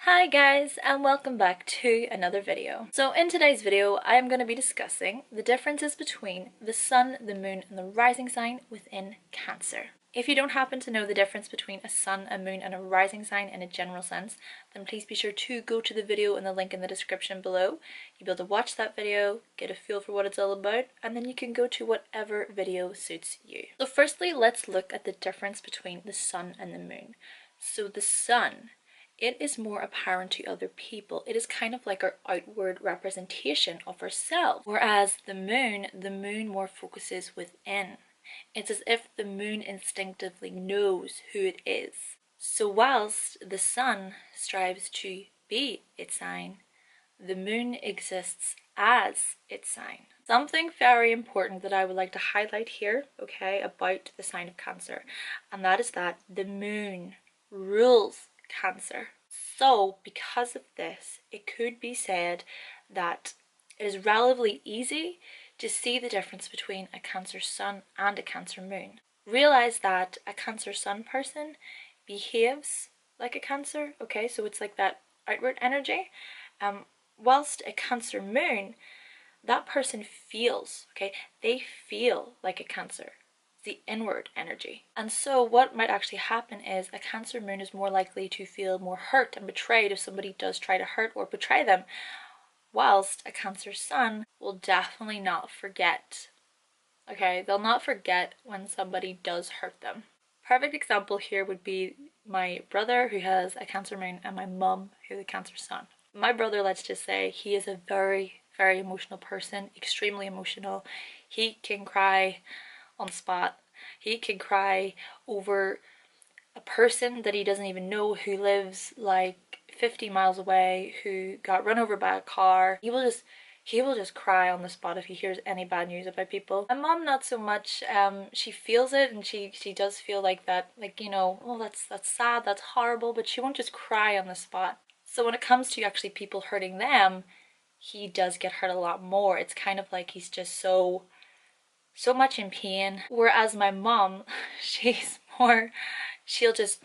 Hi guys, and welcome back to another video. So in today's video, I am going to be discussing the differences between the sun, the moon, and the rising sign within Cancer. If you don't happen to know the difference between a sun, a moon, and a rising sign in a general sense, then please be sure to go to the video and the link in the description below. You'll be able to watch that video, get a feel for what it's all about, and then you can go to whatever video suits you. So firstly, let's look at the difference between the sun and the moon. So the sun, it is more apparent to other people. It is kind of like our outward representation of ourselves. Whereas the moon more focuses within. It's as if the moon instinctively knows who it is. So whilst the sun strives to be its sign, the moon exists as its sign. Something very important that I would like to highlight here, okay, about the sign of Cancer, and that is that the moon rules Cancer. So because of this, it could be said that it is relatively easy to see the difference between a Cancer sun and a Cancer moon. Realize that a Cancer sun person behaves like a Cancer, okay, so it's like that outward energy, whilst a Cancer moon, that person feels, okay, they feel like a Cancer. The inward energy. And so what might actually happen is a Cancer moon is more likely to feel more hurt and betrayed if somebody does try to hurt or betray them, whilst a Cancer sun will definitely not forget. Okay, they'll not forget when somebody does hurt them. Perfect example here would be my brother, who has a Cancer moon, and my mum, who has a Cancer sun. My brother, let's just say, he is a very, very emotional person, extremely emotional. He can cry on the spot. He can cry over a person that he doesn't even know, who lives like 50 miles away, who got run over by a car. He will just cry on the spot if he hears any bad news about people. My mom, not so much. She feels it, and she does feel like that, like, you know, oh, that's sad, that's horrible, but she won't just cry on the spot. So when it comes to actually people hurting them, he does get hurt a lot more. It's kind of like he's just so much in pain. Whereas my mom, she's more, she'll just,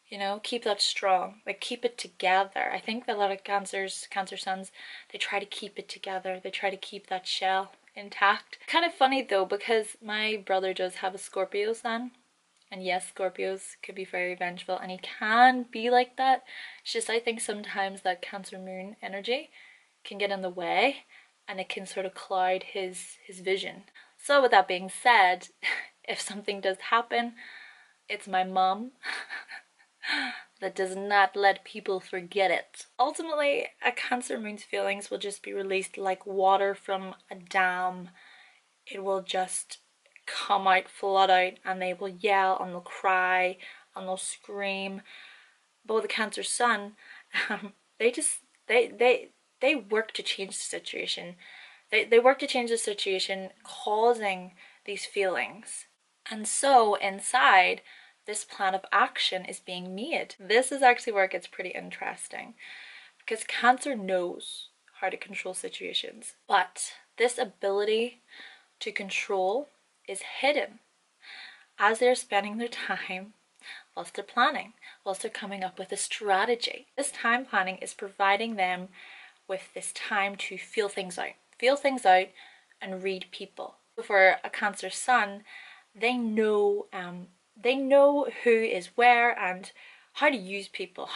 you know, keep that strong, like keep it together. I think that a lot of Cancer suns, they try to keep it together. They try to keep that shell intact. Kind of funny though, because my brother does have a Scorpio sun. And yes, Scorpios could be very vengeful, and he can be like that. It's just, I think sometimes that Cancer moon energy can get in the way, and it can sort of cloud his vision. So with that being said, if something does happen, it's my mom that does not let people forget it. Ultimately, a Cancer moon's feelings will just be released like water from a dam. It will just come out, flood out, and they will yell, and they'll cry, and they'll scream. But with the Cancer sun, they work to change the situation. They work to change the situation, causing these feelings. And so inside, this plan of action is being made. This is actually where it gets pretty interesting, because Cancer knows how to control situations, but this ability to control is hidden as they're spending their time whilst they're planning, whilst they're coming up with a strategy. This time planning is providing them with this time to feel things out and read people. For a Cancer sun, they know who is where and how to use people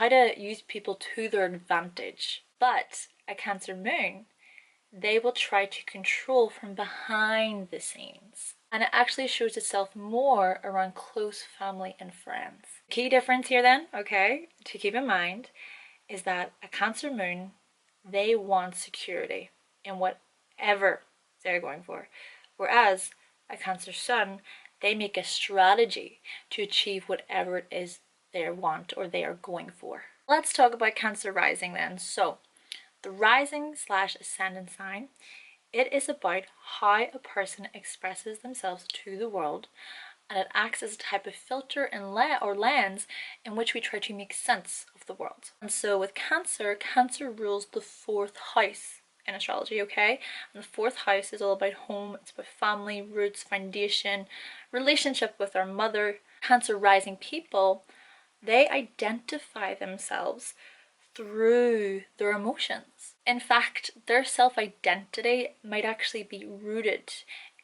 to their advantage. But a Cancer moon, they will try to control from behind the scenes, and it actually shows itself more around close family and friends. Key difference here then, okay, to keep in mind, is that a Cancer moon, they want security in whatever they're going for, whereas a Cancer sun, they make a strategy to achieve whatever it is they want or they are going for. Let's talk about Cancer rising then. So the rising / ascendant sign, it is about how a person expresses themselves to the world, and it acts as a type of filter and lens in which we try to make sense of the world. And so with Cancer, Cancer rules the 4th house in astrology, okay? And the 4th house is all about home, it's about family, roots, foundation, relationship with our mother. Cancer rising people, they identify themselves through their emotions. In fact, their self-identity might actually be rooted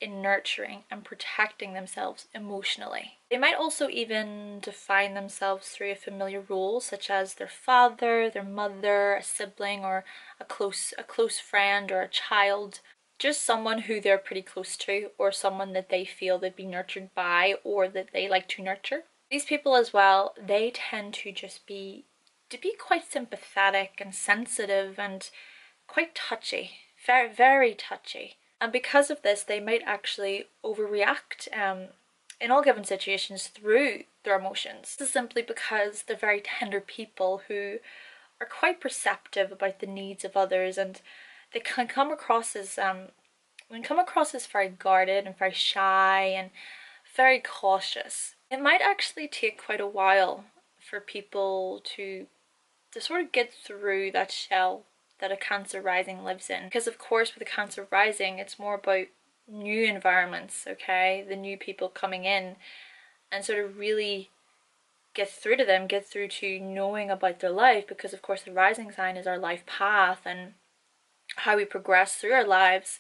in nurturing and protecting themselves emotionally. They might also even define themselves through a familiar role, such as their father, their mother, a sibling, or a close friend or a child. Just someone who they're pretty close to, or someone that they feel they'd be nurtured by or that they like to nurture. These people as well, they tend to just be quite sympathetic and sensitive and quite touchy, very, very touchy. And because of this, they might actually overreact in all given situations through their emotions. This is simply because they're very tender people who are quite perceptive about the needs of others, and they can come across as very guarded and very shy and very cautious. It might actually take quite a while for people to sort of get through that shell that a Cancer rising lives in. Because of course with a Cancer rising, it's more about new environments, okay? The new people coming in, and sort of really get through to them, get through to knowing about their life, because of course the rising sign is our life path and how we progress through our lives.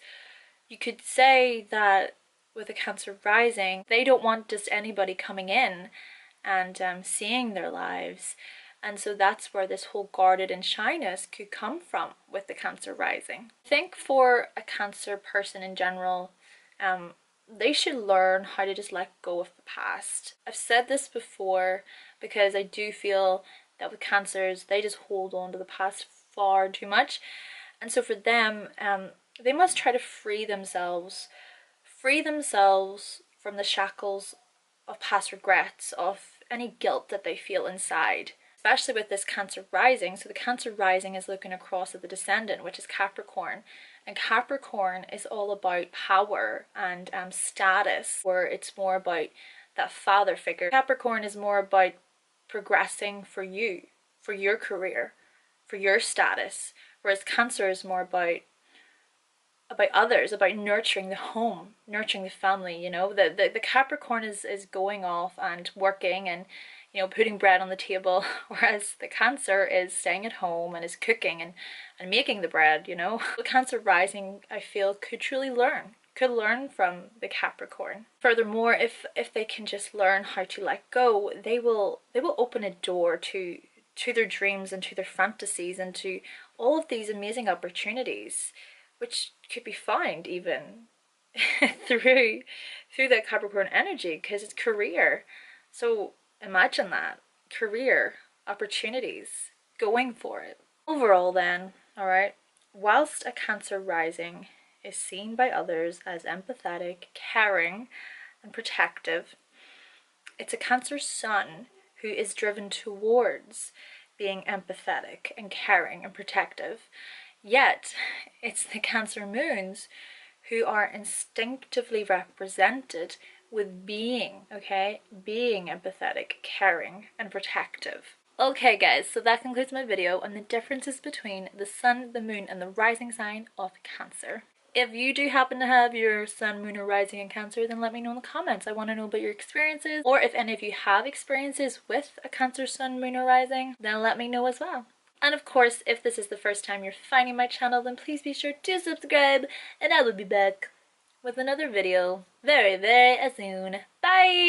You could say that with a Cancer rising, they don't want just anybody coming in and seeing their lives. And so that's where this whole guarded and shyness could come from with the Cancer rising. I think for a Cancer person in general, they should learn how to just let go of the past. I've said this before because I do feel that with Cancers, they just hold on to the past far too much. And so for them, they must try to free themselves from the shackles of past regrets, of any guilt that they feel inside. Especially with this Cancer rising. So the Cancer rising is looking across at the descendant, which is Capricorn. And Capricorn is all about power and status, where it's more about that father figure. Capricorn is more about progressing for you, for your career, for your status. Whereas Cancer is more about others, about nurturing the home, nurturing the family, you know. The Capricorn is going off and working and, you know, putting bread on the table, whereas the Cancer is staying at home and is cooking and making the bread, you know. The Cancer rising, I feel, could learn from the Capricorn. Furthermore, if they can just learn how to let go, they will open a door to their dreams and to their fantasies and to all of these amazing opportunities, which could be found even through that Capricorn energy, because it's career. So imagine that, career opportunities, going for it. Overall then, alright, whilst a Cancer rising is seen by others as empathetic, caring and protective, it's a Cancer sun who is driven towards being empathetic and caring and protective. Yet, it's the Cancer moons who are instinctively represented with being empathetic, caring, and protective. Okay guys, so that concludes my video on the differences between the sun, the moon, and the rising sign of Cancer. If you do happen to have your sun, moon, or rising in Cancer, then let me know in the comments. I want to know about your experiences, or if any of you have experiences with a Cancer sun, moon, or rising, then let me know as well. And of course, if this is the first time you're finding my channel, then please be sure to subscribe, and I will be back with another video very, very soon. Bye!